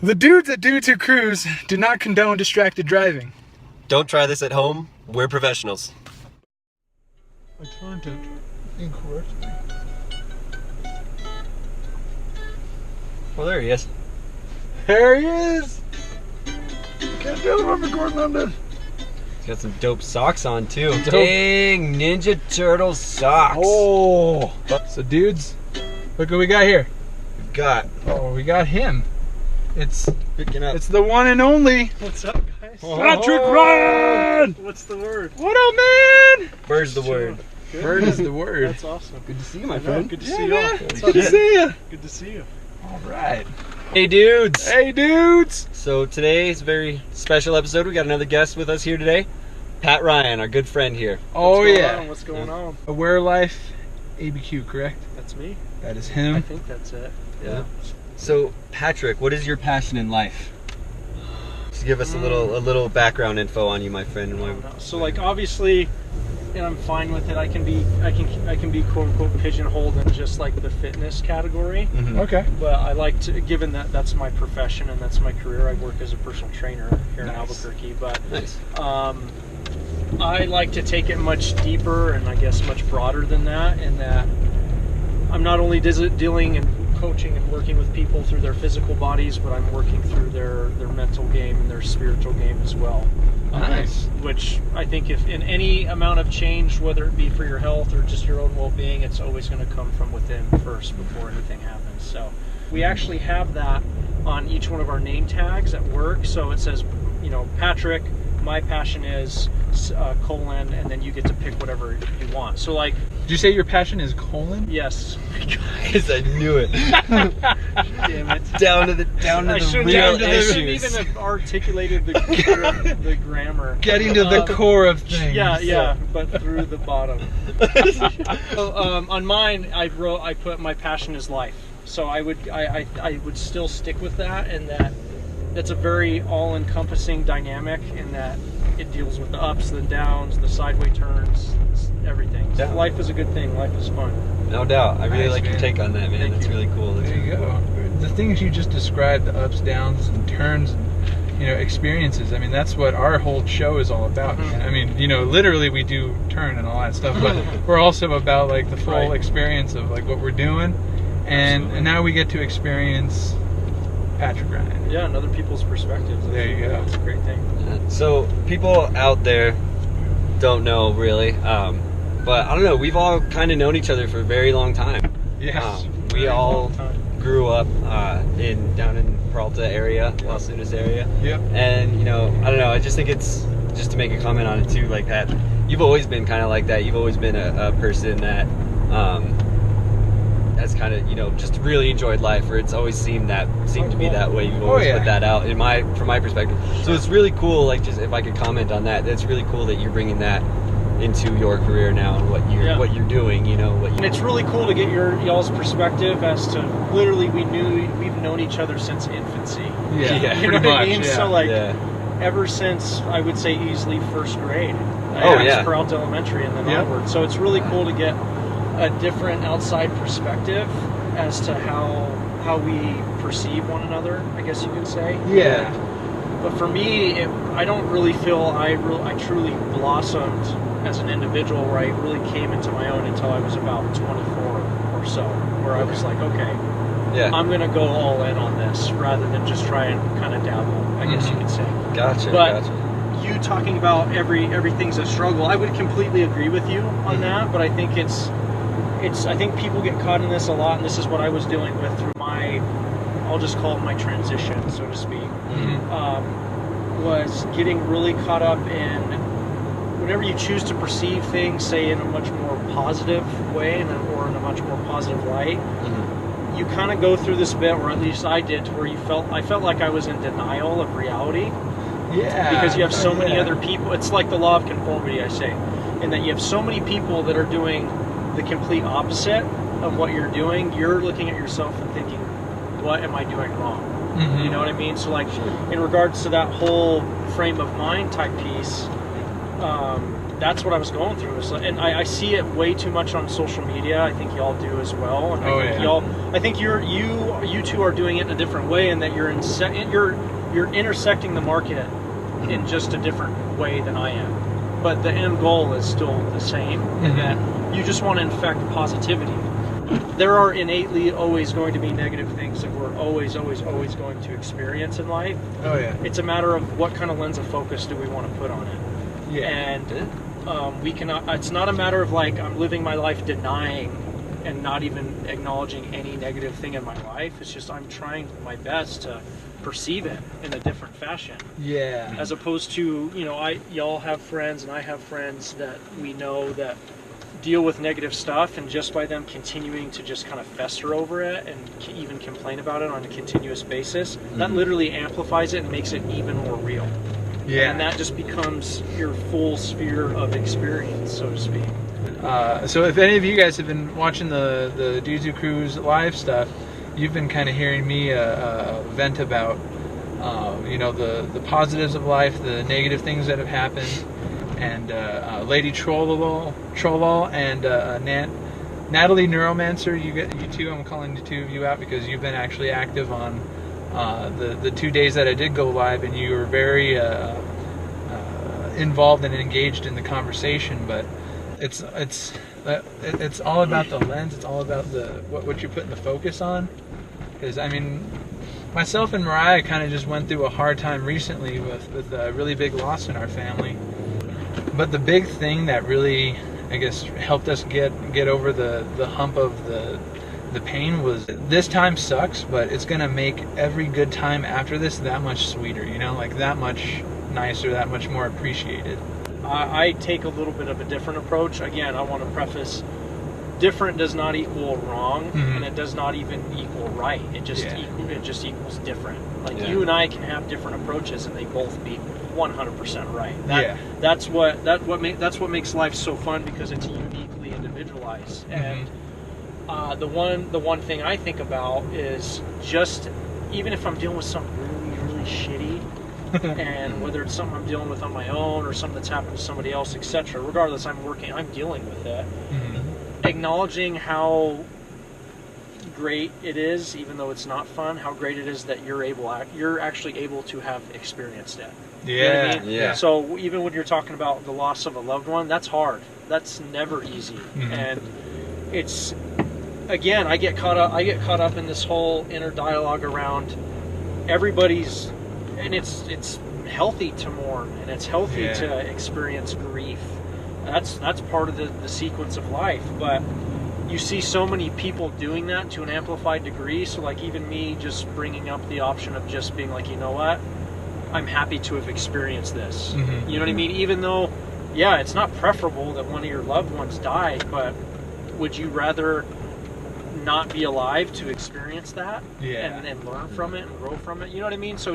The dudes at Doods Who Cruise do not condone distracted driving. Don't try this at home. We're professionals. I turned it incorrectly. Well, there he is. There he is! Can't tell if I'm recording on this. He's got some dope socks on too. Dang, Ninja Turtle socks. Oh! So dudes, look what we got here. We got him. It's Picking up. the one and only What's up, guys? Patrick Ryan! What's the word? What up, man? Bird's the word. Good. Bird is the word. That's awesome. Good to see you, my I know, friend. Good to Yeah, see you. man. all. Good What's to up, man? see you. Good to see you. All right. Hey, dudes. Hey, dudes. So today is a very special episode. We got another guest with us here today. Pat Ryan, our good friend here. Oh, What's going yeah. on? What's going on? Aware Life ABQ, correct? That's me. That is I him. think that's it. Yeah. So, Patrick, what is your passion in life? Just give us a little background info on you, my friend. And why, So, like, obviously, and I'm fine with it. I can be quote unquote pigeonholed in just like the fitness category. Mhm. Okay. But I like to, given that that's my profession and that's my career, I work as a personal trainer here in Nice. Albuquerque. But Nice. I like to take it much deeper and I guess much broader than that, in that I'm not only dealing and coaching and working with people through their physical bodies, but I'm working through their mental game and their spiritual game as well. Nice. Which I think if in any amount of change, whether it be for your health or just your own well-being, it's always going to come from within first before anything happens. So we actually have that on each one of our name tags at work. So it says, you know, Patrick, my passion is colon, and then you get to pick whatever you want. So like, Did you say your passion is colon? yes. Guys, I knew it. Damn it. down to the I shouldn't real even issues. have articulated the grammar. Getting to the core of things. Yeah, but through the bottom. So, on mine, I put my passion is life. So I would still stick with that, and that's a very all-encompassing dynamic in that it deals with the ups, the downs, the sideways turns, everything. So Yeah. life is a good thing. Life is fun. No doubt. I really Nice, like your man. take on that, man. Thank That's you. really cool. That's There you really go. The things you just described, the ups, downs, and turns, and, experiences. I mean, that's what our whole show is all about. Mhm. I mean, literally we do turn and all that stuff, but we're also about like the full Right. experience of like what we're doing, and now we get to experience Patrick Ryan. Yeah, and other people's perspectives. There you go. It's a great thing. cool. So people out there don't know really, but I don't know. We've all kind of known each other for a very long time. Yes. We all Long time. grew up down in Peralta area, Los Lunas area. Yep. And I don't know, I just think it's, just to make a comment on it too, like that you've always been kind of like that. You've always been a person that has kind of just really enjoyed life, or it's always seemed to be that way. You've always put that out from my perspective. So it's really cool, like, just if I could comment on that, that's really cool that you're bringing that into your career now and what you're doing, And it's really cool to get y'all's perspective as to literally we've known each other since infancy. Yeah. Yeah. You know Pretty what I much. mean? Yeah. So like yeah. ever since I would say easily first grade. Oh, yeah. Peralta Elementary and then Yeah. onward. So it's really cool to get a different outside perspective as to how we perceive one another, I guess you could say. Yeah. But for me, I don't really feel I truly blossomed as an individual, where I really came into my own until I was about 24 or so, where I was like, okay, Yeah. I'm going to go all in on this rather than just try and kind of dabble, I guess you could say. Gotcha. But gotcha. you talking about everything's a struggle, I would completely agree with you on that, but I think I think people get caught in this a lot, and this is what I was dealing with through I'll just call it my transition, so to speak. Was getting really caught up in whenever you choose to perceive things, say in a much more positive way or in a much more positive light, you kind of go through this bit, or at least I did, to where I felt like I was in denial of reality. Yeah. Because you have so many Yeah. other people. It's like the law of conformity, I say, in that you have so many people that are doing the complete opposite of what you're doing. You're looking at yourself and thinking, what am I doing wrong? Mhm. You know what I mean? So like, in regards to that whole frame of mind type piece, that's what I was going through. And I see it way too much on social media. I think y'all do as well. And I think you two are doing it in a different way, and that you're intersecting the market in just a different way than I am. But the end goal is still the same, and that you just want to infect positivity. There are innately always going to be negative things that we're always going to experience in life. Oh yeah. It's a matter of what kind of lens of focus do we want to put on it. Yeah. And we cannot. It's not a matter of like I'm living my life denying and not even acknowledging any negative thing in my life. It's just I'm trying my best to perceive it in a different fashion. Yeah. As opposed to, y'all have friends and I have friends that we know that deal with negative stuff, and just by them continuing to just kind of fester over it and even complain about it on a continuous basis, that literally amplifies it and makes it even more real. Yeah. And that just becomes your full sphere of experience, so to speak. So if any of you guys have been watching the Doods Cruise live stuff, you've been kind of hearing me vent about the positives of life, the negative things that have happened, and Lady Trollol and Natalie Neuromancer. You two, I'm calling the two of you out because you've been actually active on the 2 days that I did go live, and you were very involved and engaged in the conversation. But it's all about the lens. It's all about what you're putting the focus on. Because I mean, myself and Mariah kind of just went through a hard time recently with a really big loss in our family. But the big thing that really, I guess, helped us get over the hump of the pain was, this time sucks, but it's gonna make every good time after this that much sweeter, like that much nicer, that much more appreciated. I take a little bit of a different approach. Again, I want to preface, different does not equal wrong, and it does not even equal right. It just equals different. Like you and I can have different approaches, and they both be 100% right. That's what makes life so fun, because it's uniquely individualized. And the one thing I think about is, just even if I'm dealing with something really shitty, and whether it's something I'm dealing with on my own or something that's happened to somebody else, etc. Regardless, I'm dealing with it. Acknowledging how great it is, even though it's not fun, how great it is that you're actually able to have experienced it. You know what I mean? Yeah. So even when you're talking about the loss of a loved one, that's hard. That's never easy. And it's, again, I get caught up in this whole inner dialogue around everybody's, and it's healthy to mourn, and it's healthy to experience grief. That's part of the sequence of life. But you see so many people doing that to an amplified degree. So like even me just bringing up the option of just being like, you know what, I'm happy to have experienced this. You know what I mean? Even though, it's not preferable that one of your loved ones died, but would you rather not be alive to experience that and learn from it and grow from it? You know what I mean? So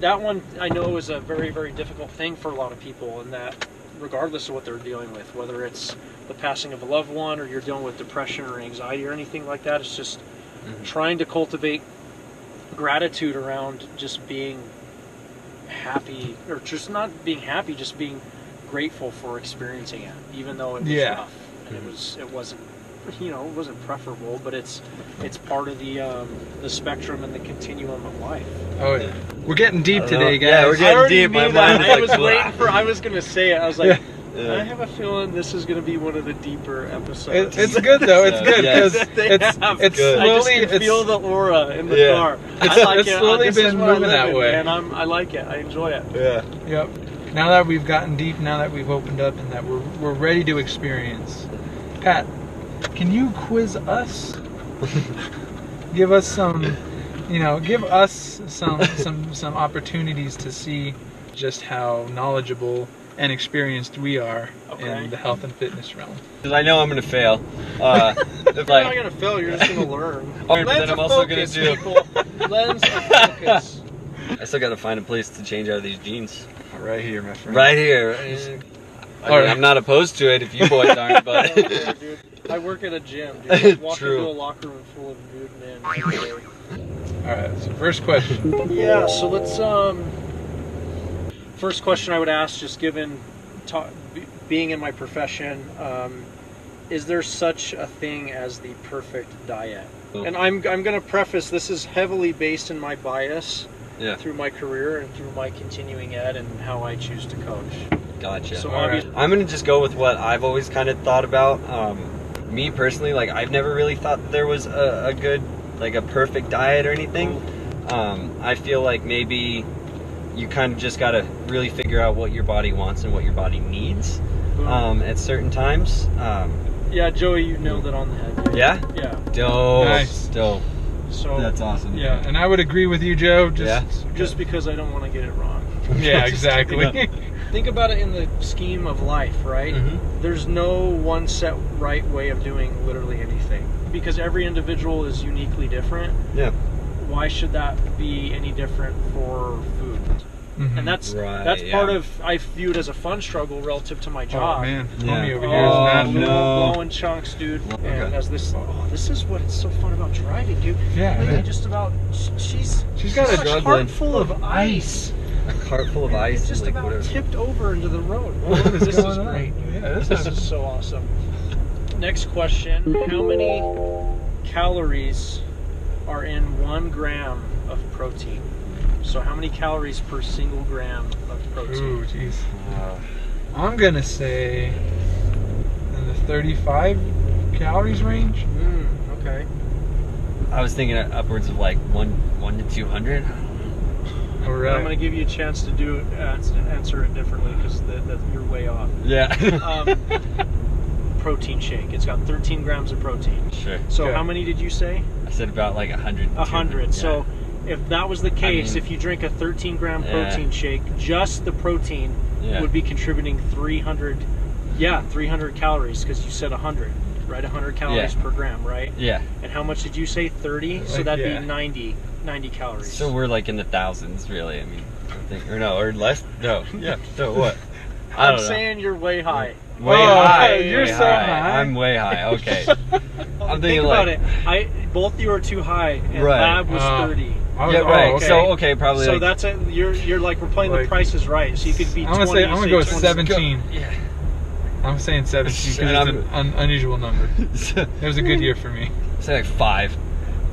that one I know is a very, very difficult thing for a lot of people, and that regardless of what they're dealing with, whether it's the passing of a loved one or you're dealing with depression or anxiety or anything like that, it's just trying to cultivate gratitude around just being happy, or just not being happy, just being grateful for experiencing it, even though it was rough and it wasn't preferable, but it's part of the spectrum and the continuum of life. Oh yeah, we're getting deep today, guys. Yeah, we're getting deep. My mind I was gonna say it. I was like, I have a feeling this is gonna be one of the deeper episodes. It's good though. It's good because it's good. slowly. I just can feel the aura in the car. It's slowly been moving that way, and I like it. I enjoy it. Yeah. Yep. Now that we've gotten deep, now that we've opened up, and that we're ready to experience, Pat, can you quiz us? Give us some. Give us some opportunities to see just how knowledgeable and experienced we are in the health and fitness realm. Because I know I'm going to fail. You're not going to fail, you're just going to learn. But then I'm also going to do... Lens of focus. I still got to find a place to change out of these jeans. Right here, my friend. Right here. I'm not opposed to it if you boys aren't, but... Okay, dude. I work at a gym, dude. I walk into a locker room full of nude men. Alright, so first question. Yeah, so let's, first question I would ask, just given being in my profession, is there such a thing as the perfect diet? And I'm going to preface, this is heavily based in my bias through my career and through my continuing ed and how I choose to coach. Gotcha. So I'm going to just go with what I've always kind of thought about. Me personally, like, I've never really thought that there was a good, like, a perfect diet or anything. I feel like maybe you kind of just got to really figure out what your body wants and what your body needs at certain times. Yeah, Joey, you nailed it on the head. Yeah? Yeah. Dope. Nice. Dope. So That's awesome. Yeah, and I would agree with you, Joe. just because I don't want to get it wrong. Yeah, exactly. Think about it in the scheme of life, right? Mm-hmm. There's no one set right way of doing literally anything because every individual is uniquely different. Yeah. Why should that be any different for food? Mhm. And that's Right, part of, I view it as a fun struggle relative to my job. Oh man, Yeah. homie over here is not. no. Blowing chunks, dude. Okay. And as this is what it's so fun about driving, dude. Yeah, Literally man. just about she's got a got cart full of ice. A cart full of ice It's just and like about whatever. tipped over into the road. What is This is going on? great. Yeah, This is so awesome. Next question: how many calories are in 1 gram of protein? So how many calories per single gram of protein? Ooh, jeez. I'm gonna say in the 35 calories range. Okay. I was thinking upwards of like 1 to 200. All right. I'm going to give you a chance to answer it differently because you're way off. Yeah. Protein shake. It's got 13 grams of protein. Sure. So Okay. how many did you say? I said about like 100. 100. Yeah. So if that was the case, mean, if you drink a 13 gram yeah. protein shake, just the protein Yeah. would be contributing 300 calories because you said 100, right? 100 calories Yeah. per gram, right? Yeah. And how much did you say? 30? So Like, that'd yeah. be 90 calories. So we're like in the thousands, really. I mean, I think, or no, or less. No. Yeah. So what? I I'm don't know. saying you're way high. Way Oh, high. you're way so high. I'm way high. Okay. I'm Think thinking about like. it. Both you are too high, and Right. Lab was 30. Yeah. Right. okay. So okay, probably. So like, that's it. You're like we're playing Like- the Price is Right. So you could be. I'm gonna 20, say I'm gonna say go with 20. 17. Yeah. I'm saying 17 And because it's an unusual number. It was a good year for me. Say like 5.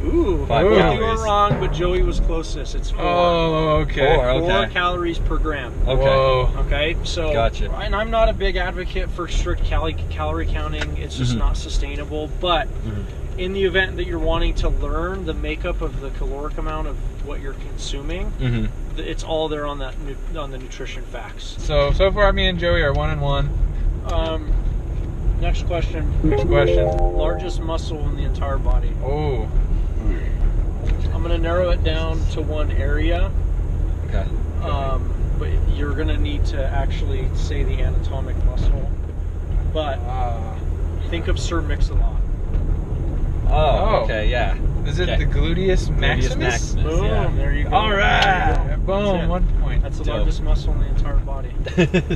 Ooh, 5 both you calories. were wrong, but Joey was closest. It's 4. Oh, okay. 4. Okay. 4 calories per gram. Okay. Whoa. Okay, so Gotcha. and I'm not a big advocate for strict calorie counting. It's just Mhm. not sustainable. But in the event that you're wanting to learn the makeup of the caloric amount of what you're consuming, Mm-hmm. it's all there on that on the nutrition facts. So far, me and Joey are 1-1. Next question. Next question. Largest muscle in the entire body. Oh, I'm going to narrow it down to one area, Okay. but you're going to need to actually say the anatomic muscle. But think of Sir Mix-a-Lot. Oh. Okay. Yeah. is it Okay. the gluteus maximus? Maximus. Boom, Yeah. there you go. All right. There you go. Boom. That's it. 1 point. That's the Dope. largest muscle in the entire body.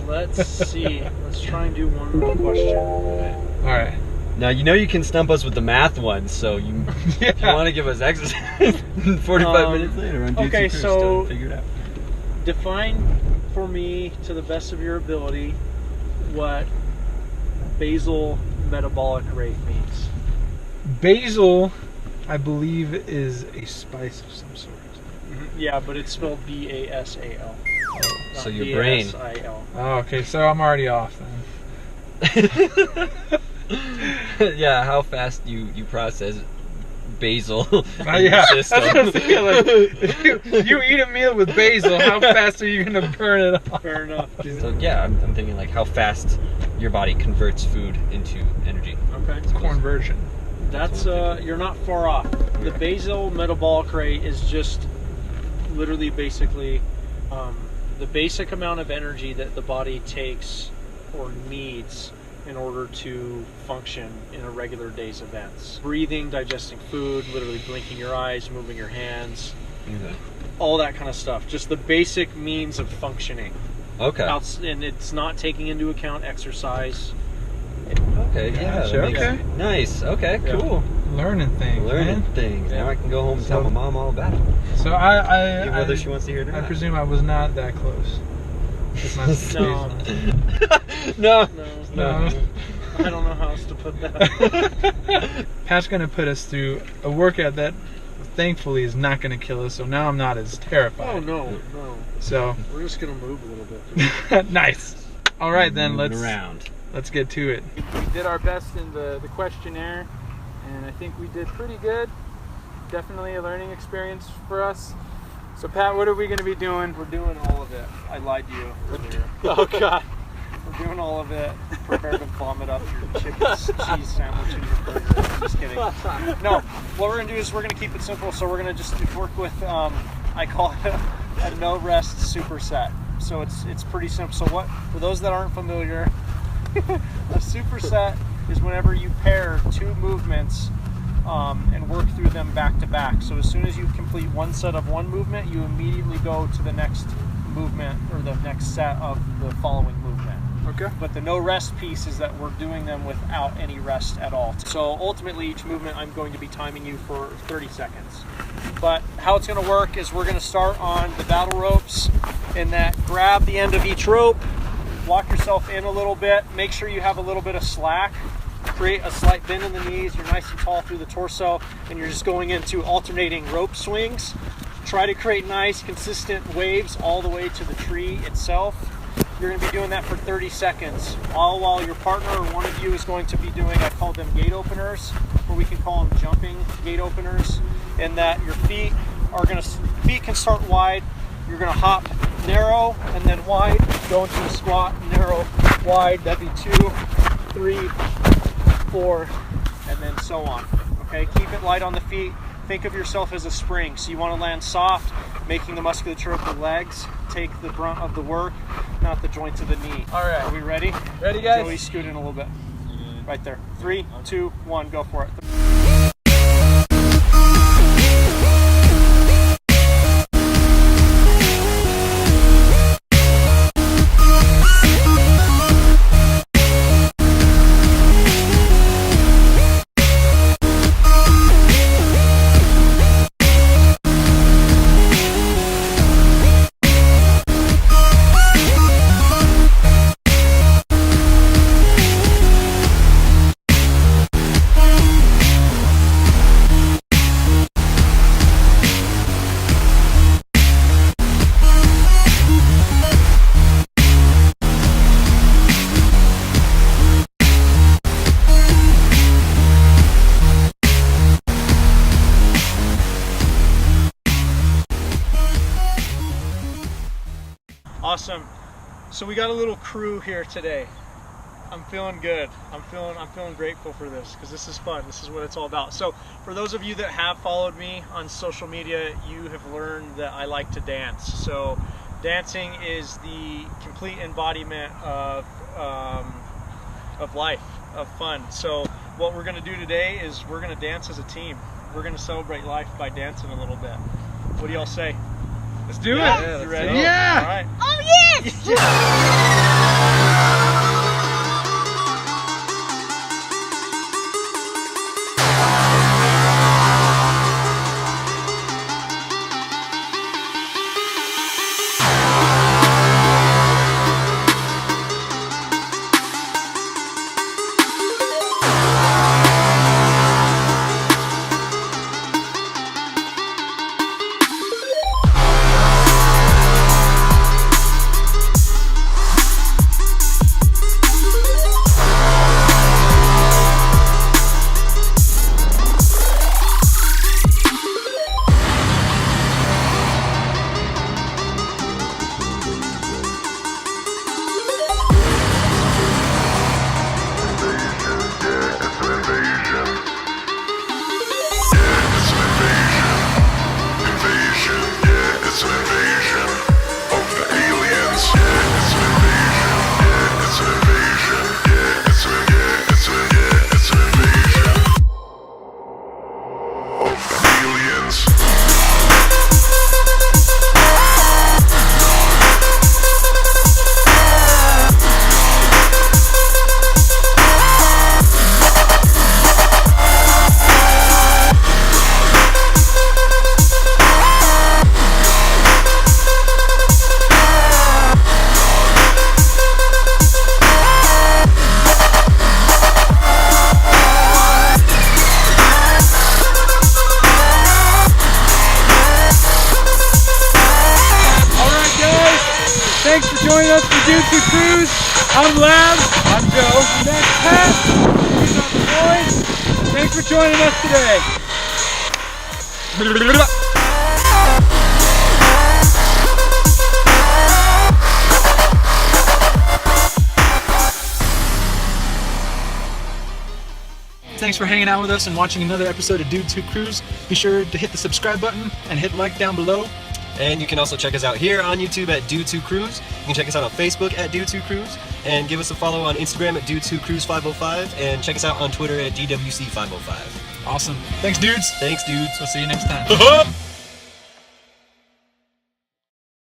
Let's see. Let's try and do one more question. All right. Now you know you can stump us with the math ones, so you Yeah. if you want to give us exercise 45 minutes later on Doods okay, and Crews, so- still figure it out. Define for me, to the best of your ability, what basal metabolic rate means. Basil, I believe, is a spice of some sort. Yeah, but it's spelled B-A-S-A-L. So your brain. B-A-S-I-L. Oh, okay. So I'm already off then. Yeah, how fast you process basil in Yeah, your that's system. what I'm saying. Like, if you eat a meal with basil, how fast are you gonna burn it off? Fair enough. So yeah, I'm thinking like how fast your body converts food into energy. Okay. Corn version. That's you're not far off. The basal metabolic rate is just literally basically the basic amount of energy that the body takes or needs in order to function in a regular day's events. Breathing, digesting food, literally blinking your eyes, moving your hands, all that kind of stuff. Just the basic means of functioning. Okay. And it's not taking into account exercise. Okay. Yeah. Gotcha, That makes okay. Nice. Okay. Yeah. Cool. Learning things. Learning Man. things. Now I can go home and tell So- my mom all about it. So Whether she wants to hear it or I not. presume I was not that close. It's not No. No. No. I don't know how else to put that. Pat's gonna put us through a workout that thankfully is not gonna kill us, so now I'm not as terrified. Oh no. So We're just gonna move a little bit. nice. All right, then around. let's get to it. We did our best in the questionnaire, and I think we did pretty good. Definitely a learning experience for us. So Pat, what are we going to be doing? We're doing all of it. I lied to you earlier. Oh God. We're doing all of it. Prepare to vomit up your chicken cheese sandwich in your burger. I'm just kidding. No, what we're going to do is we're going to keep it simple. So we're going to just work with, I call it a no rest superset. So it's pretty simple. So for those that aren't familiar, a superset is whenever you pair two movements and work through them back to back. So as soon as you complete one set of one movement, you immediately go to the next movement or the next set of the following movement. Okay. But the no rest piece is that we're doing them without any rest at all. So ultimately each movement I'm going to be timing you for 30 seconds. But how it's going to work is we're going to start on the battle ropes, in that grab the end of each rope, walk yourself in a little bit, make sure you have a little bit of slack, create a slight bend in the knees, you're nice and tall through the torso, and you're just going into alternating rope swings. Try to create nice consistent waves all the way to the tree itself. You're going to be doing that for 30 seconds, all while your partner or one of you is going to be doing, I call them gate openers, or we can call them jumping gate openers, in that your feet can start wide. You're going to hop narrow and then wide, go into a squat, narrow, wide. That'd be 2, 3, 4, and then so on. Okay, keep it light on the feet. Think of yourself as a spring. So you want to land soft, making the musculature of the legs take the brunt of the work, not the joints of the knee. All right. Are we ready? Ready, guys? Joey, scoot in a little bit. Right there. 3, 2, 1, go for it. Awesome. So we got a little crew here today. I'm feeling good. I'm feeling grateful for this because this is fun. This is what it's all about. So for those of you that have followed me on social media, you have learned that I like to dance. So dancing is the complete embodiment of life, of fun. So what we're going to do today is we're going to dance as a team. We're going to celebrate life by dancing a little bit. What do y'all say? Let's do it. Yeah, you ready? Yeah. All right. Oh, yes! for joining us for Doods Who Cruise. I'm Lab. I'm Joe. And that's Pat. He's on the boys. Thanks for joining us today. Thanks for hanging out with us and watching another episode of Doods Who Cruise. Be sure to hit the subscribe button and hit like down below. And you can also check us out here on YouTube at Doods Who Cruise. You can check us out on Facebook at Doods Who Cruise. And give us a follow on Instagram at Doods Who Cruise 505. And check us out on Twitter at DWC 505. Awesome. Thanks, dudes. Thanks, dudes. We'll see you next time.